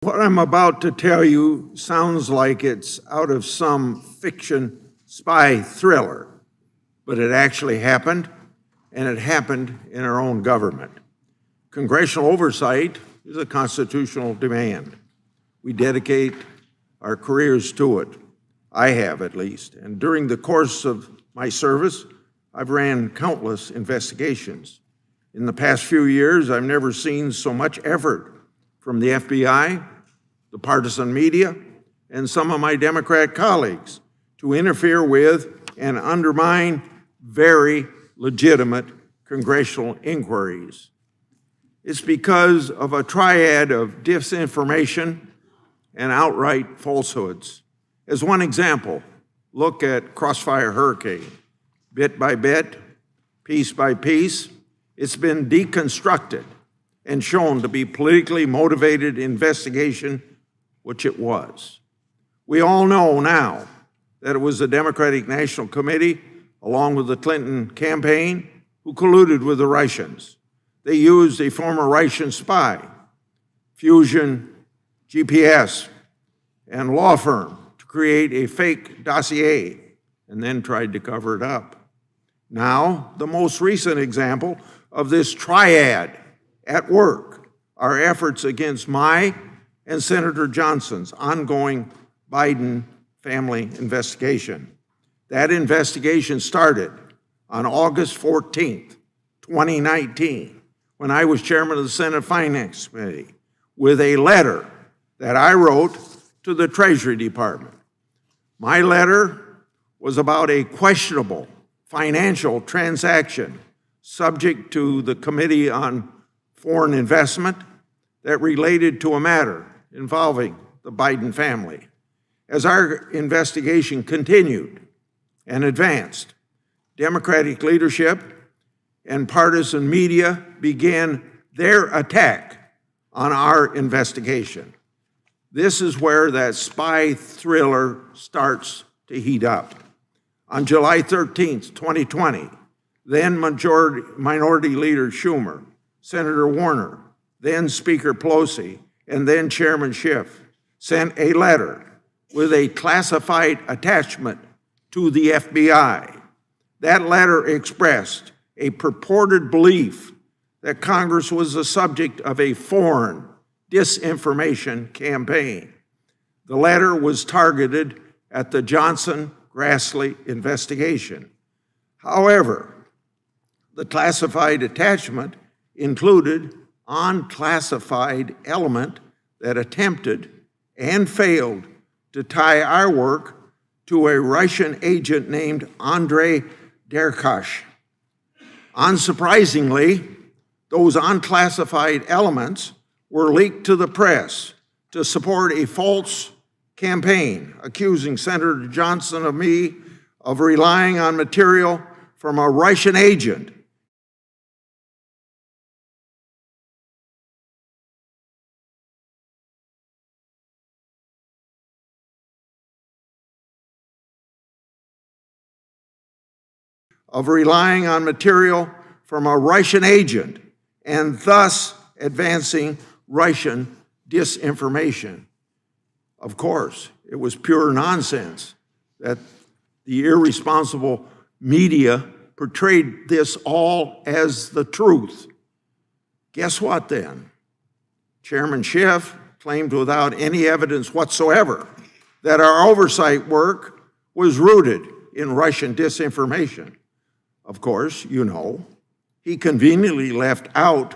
What I'm about to tell you sounds like it's out of some fiction spy thriller, but it actually happened, and it happened in our own government. Congressional oversight is a constitutional demand. We dedicate our careers to it. I have, at least. And during the course of my service, I've ran countless investigations. In the past few years, I've never seen so much effort from the FBI, the partisan media, and some of my Democrat colleagues to interfere with and undermine very legitimate congressional inquiries. It's because of a triad of disinformation and outright falsehoods. As one example, look at Crossfire Hurricane. Bit by bit, piece by piece, it's been deconstructed and shown to be politically motivated investigation, which it was. We all know now that it was the Democratic National Committee, along with the Clinton campaign, who colluded with the Russians. They used a former Russian spy, Fusion GPS, and law firm to create a fake dossier and then tried to cover it up. Now, the most recent example of this triad at work are efforts against my and Senator Johnson's ongoing Biden family investigation. That investigation started on August 14th, 2019, when I was chairman of the Senate Finance Committee, with a letter that I wrote to the Treasury Department. My letter was about a questionable financial transaction subject to the Committee on Foreign Investment that related to a matter involving the Biden family. As our investigation continued and advanced, Democratic leadership and partisan media began their attack on our investigation. This is where that spy thriller starts to heat up. On July 13th, 2020, then Minority Leader Schumer, Senator Warner, then Speaker Pelosi, and then Chairman Schiff sent a letter with a classified attachment to the FBI. That letter expressed a purported belief that Congress was the subject of a foreign disinformation campaign. The letter was targeted at the Johnson-Grassley investigation. However, the classified attachment included unclassified element that attempted and failed to tie our work to a Russian agent named Andrei Derkach. Unsurprisingly, those unclassified elements were leaked to the press to support a false campaign accusing Senator Johnson of me of relying on material from a Russian agent and thus advancing Russian disinformation. Of course, it was pure nonsense that the irresponsible media portrayed this all as the truth. Guess what then? Chairman Schiff claimed without any evidence whatsoever that our oversight work was rooted in Russian disinformation. Of course, you know, he conveniently left out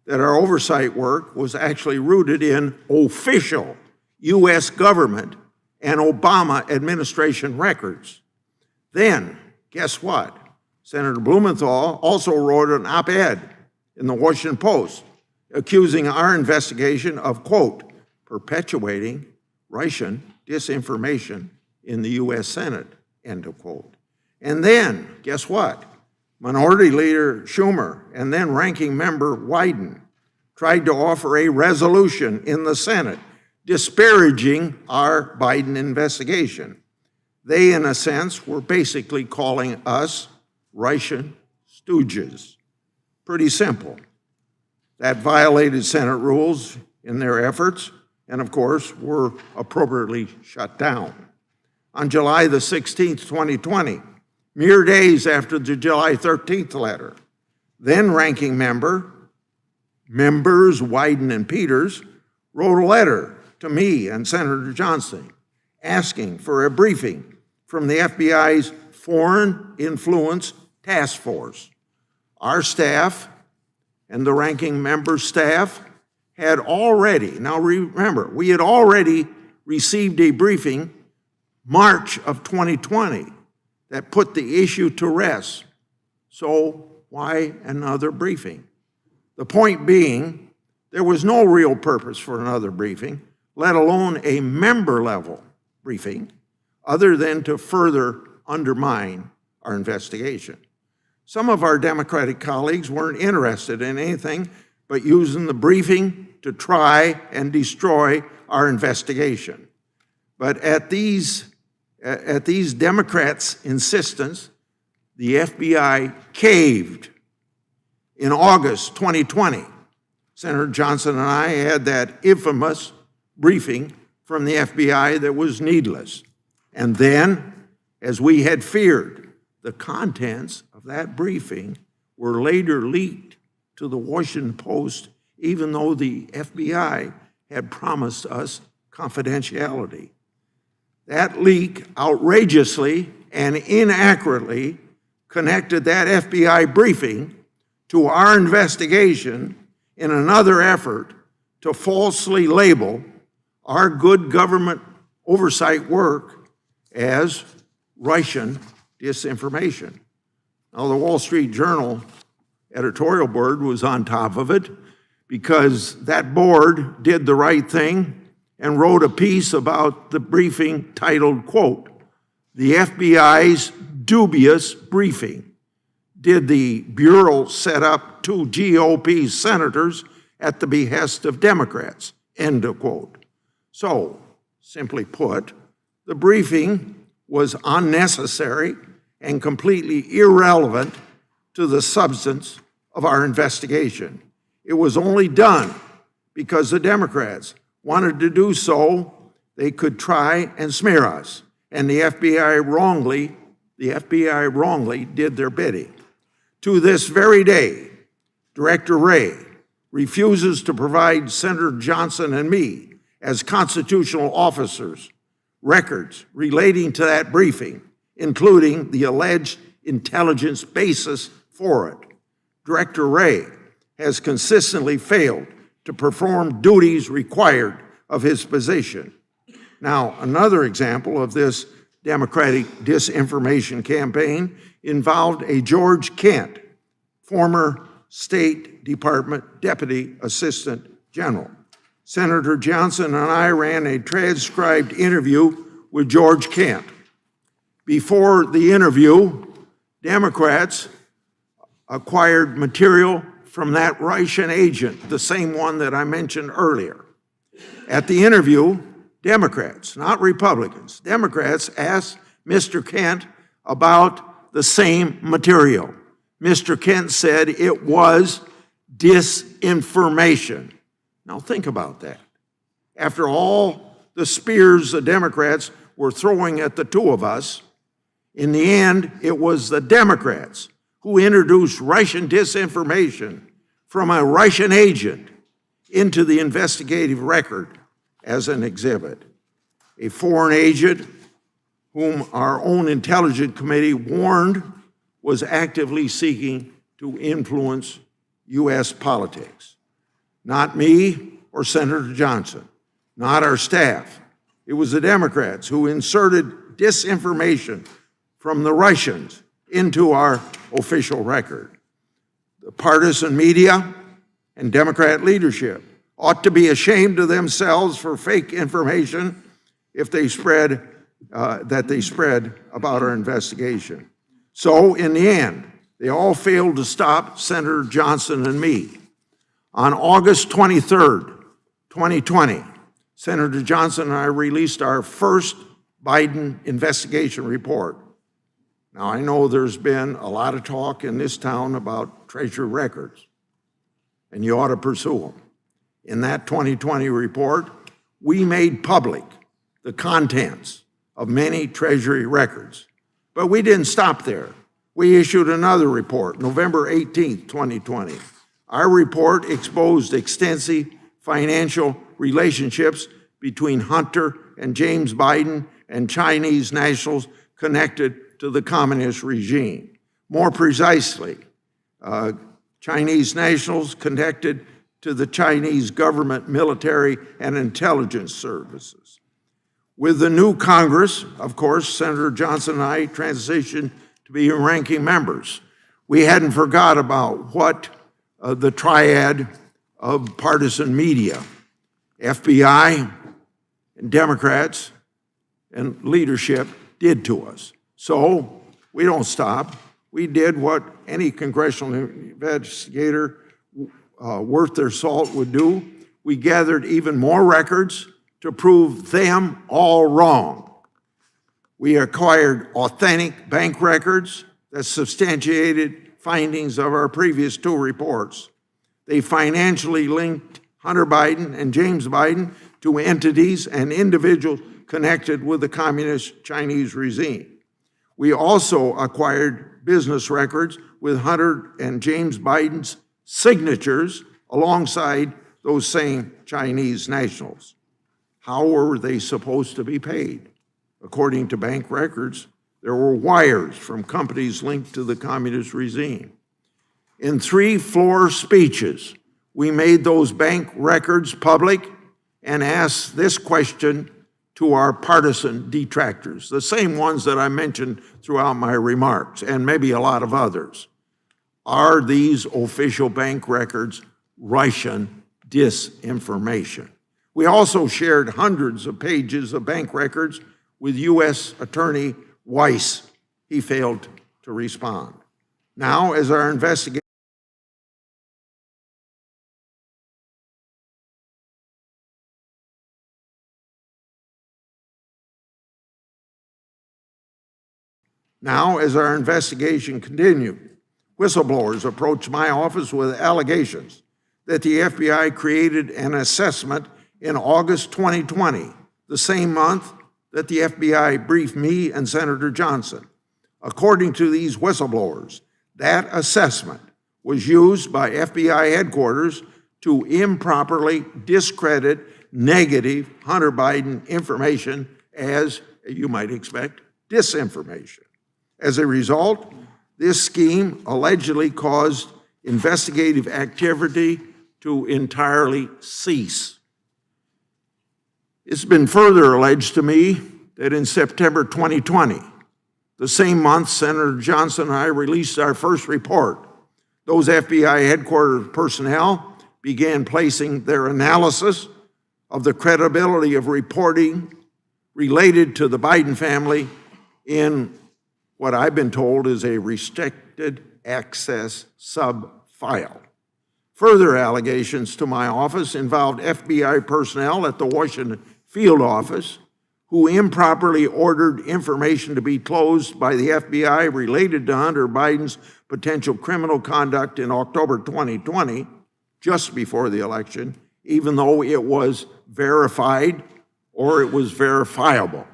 that our oversight work was actually rooted in official U.S. government and Obama administration records. Then, guess what? Senator Blumenthal also wrote an op-ed in the Washington Post accusing our investigation of, quote, perpetuating Russian disinformation in the U.S. Senate, end of quote. And then, guess what? Minority Leader Schumer and then Ranking Member Wyden tried to offer a resolution in the Senate disparaging our Biden investigation. They, in a sense, were basically calling us Russian stooges. Pretty simple. That violated Senate rules in their efforts, and of course were appropriately shut down. On July the 16th, 2020, mere days after the July 13th letter, then ranking members Wyden and Peters wrote a letter to me and Senator Johnson asking for a briefing from the FBI's Foreign Influence Task Force. Our staff and the ranking member's staff had already, now remember, we had already received a briefing March of 2020 that put the issue to rest. So why another briefing? The point being, there was no real purpose for another briefing, let alone a member-level briefing, other than to further undermine our investigation. Some of our Democratic colleagues weren't interested in anything but using the briefing to try and destroy our investigation. But at these Democrats' insistence, the FBI caved. In August 2020, Senator Johnson and I had that infamous briefing from the FBI that was needless. And then, as we had feared, the contents of that briefing were later leaked to the Washington Post, even though the FBI had promised us confidentiality. That leak outrageously and inaccurately connected that FBI briefing to our investigation in another effort to falsely label our good government oversight work as Russian disinformation. Now, the Wall Street Journal editorial board was on top of it because that board did the right thing and wrote a piece about the briefing titled, quote, "The FBI's dubious briefing. Did the Bureau set up two GOP senators at the behest of Democrats?" End of quote. So, simply put, the briefing was unnecessary and completely irrelevant to the substance of our investigation. It was only done because the Democrats wanted to do so. They could try and smear us, and the FBI wrongly did their bidding. To this very day, Director Wray refuses to provide Senator Johnson and me, as constitutional officers, records relating to that briefing, including the alleged intelligence basis for it. Director Wray has consistently failed to perform duties required of his position. Now, another example of this Democratic disinformation campaign involved a George Kent, former State Department Deputy Assistant General. Senator Johnson and I ran a transcribed interview with George Kent. Before the interview, Democrats acquired material from that Russian agent, the same one that I mentioned earlier. At the interview, Democrats, not Republicans, Democrats asked Mr. Kent about the same material. Mr. Kent said it was disinformation. Now think about that. After all the spears the Democrats were throwing at the two of us, in the end, it was the Democrats who introduced Russian disinformation from a Russian agent into the investigative record as an exhibit. A foreign agent whom our own intelligence committee warned was actively seeking to influence U.S. politics. Not me or Senator Johnson, not our staff. It was the Democrats who inserted disinformation from the Russians into our official record. The partisan media and Democrat leadership ought to be ashamed of themselves for fake information if they spread about our investigation. So in the end, they all failed to stop Senator Johnson and me. On August 23rd, 2020, Senator Johnson and I released our first Biden investigation report. Now, I know there's been a lot of talk in this town about Treasury records, and you ought to pursue them. In that 2020 report, we made public the contents of many Treasury records. But we didn't stop there. We issued another report, November 18th, 2020. Our report exposed extensive financial relationships between Hunter and James Biden and Chinese nationals connected to the communist regime. More precisely, Chinese nationals connected to the Chinese government, military, and intelligence services. With the new Congress, of course, Senator Johnson and I transitioned to be ranking members. We hadn't forgot about what the triad of partisan media, FBI, and Democrats, and leadership did to us. So we don't stop. We did what any congressional investigator worth their salt would do. We gathered even more records to prove them all wrong. We acquired authentic bank records that substantiated findings of our previous two reports. They financially linked Hunter Biden and James Biden to entities and individuals connected with the communist Chinese regime. We also acquired business records with Hunter and James Biden's signatures alongside those same Chinese nationals. How were they supposed to be paid? According to bank records, there were wires from companies linked to the communist regime. In 3-floor speeches, we made those bank records public and asked this question to our partisan detractors, the same ones that I mentioned throughout my remarks, and maybe a lot of others. Are these official bank records Russian disinformation? We also shared hundreds of pages of bank records with U.S. Attorney Weiss. He failed to respond. Now, as our investigation continued, whistleblowers approached my office with allegations that the FBI created an assessment in August 2020, the same month that the FBI briefed me and Senator Johnson. According to these whistleblowers, that assessment was used by FBI headquarters to improperly discredit negative Hunter Biden information as, you might expect, disinformation. As a result, this scheme allegedly caused investigative activity to entirely cease. It's been further alleged to me that in September 2020, the same month Senator Johnson and I released our first report, those FBI headquarters personnel began placing their analysis of the credibility of reporting related to the Biden family in what I've been told is a restricted access sub-file. Further allegations to my office involved FBI personnel at the Washington field office who improperly ordered information to be closed by the FBI related to Hunter Biden's potential criminal conduct in October 2020, just before the election, even though it was verified or it was verifiable.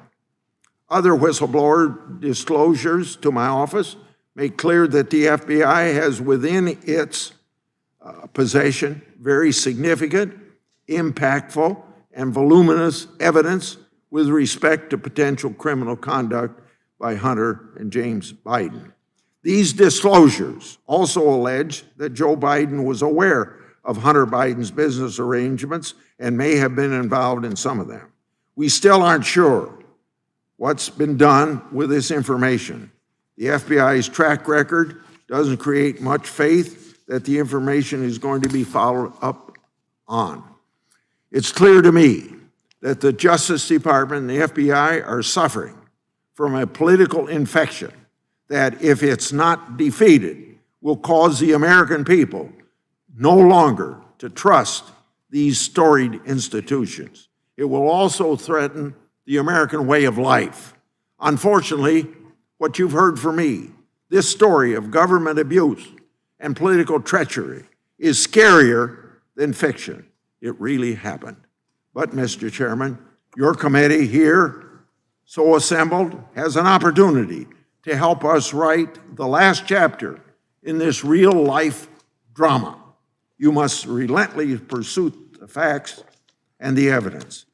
Other whistleblower disclosures to my office make clear that the FBI has within its possession very significant, impactful, and voluminous evidence with respect to potential criminal conduct by Hunter and James Biden. These disclosures also allege that Joe Biden was aware of Hunter Biden's business arrangements and may have been involved in some of them. We still aren't sure what's been done with this information. The FBI's track record doesn't create much faith that the information is going to be followed up on. It's clear to me that the Justice Department and the FBI are suffering from a political infection that, if it's not defeated, will cause the American people no longer to trust these storied institutions. It will also threaten the American way of life. Unfortunately, what you've heard from me, this story of government abuse and political treachery, is scarier than fiction. It really happened. But, Mr. Chairman, your committee here, so assembled, has an opportunity to help us write the last chapter in this real-life drama. You must relentlessly pursue the facts and the evidence.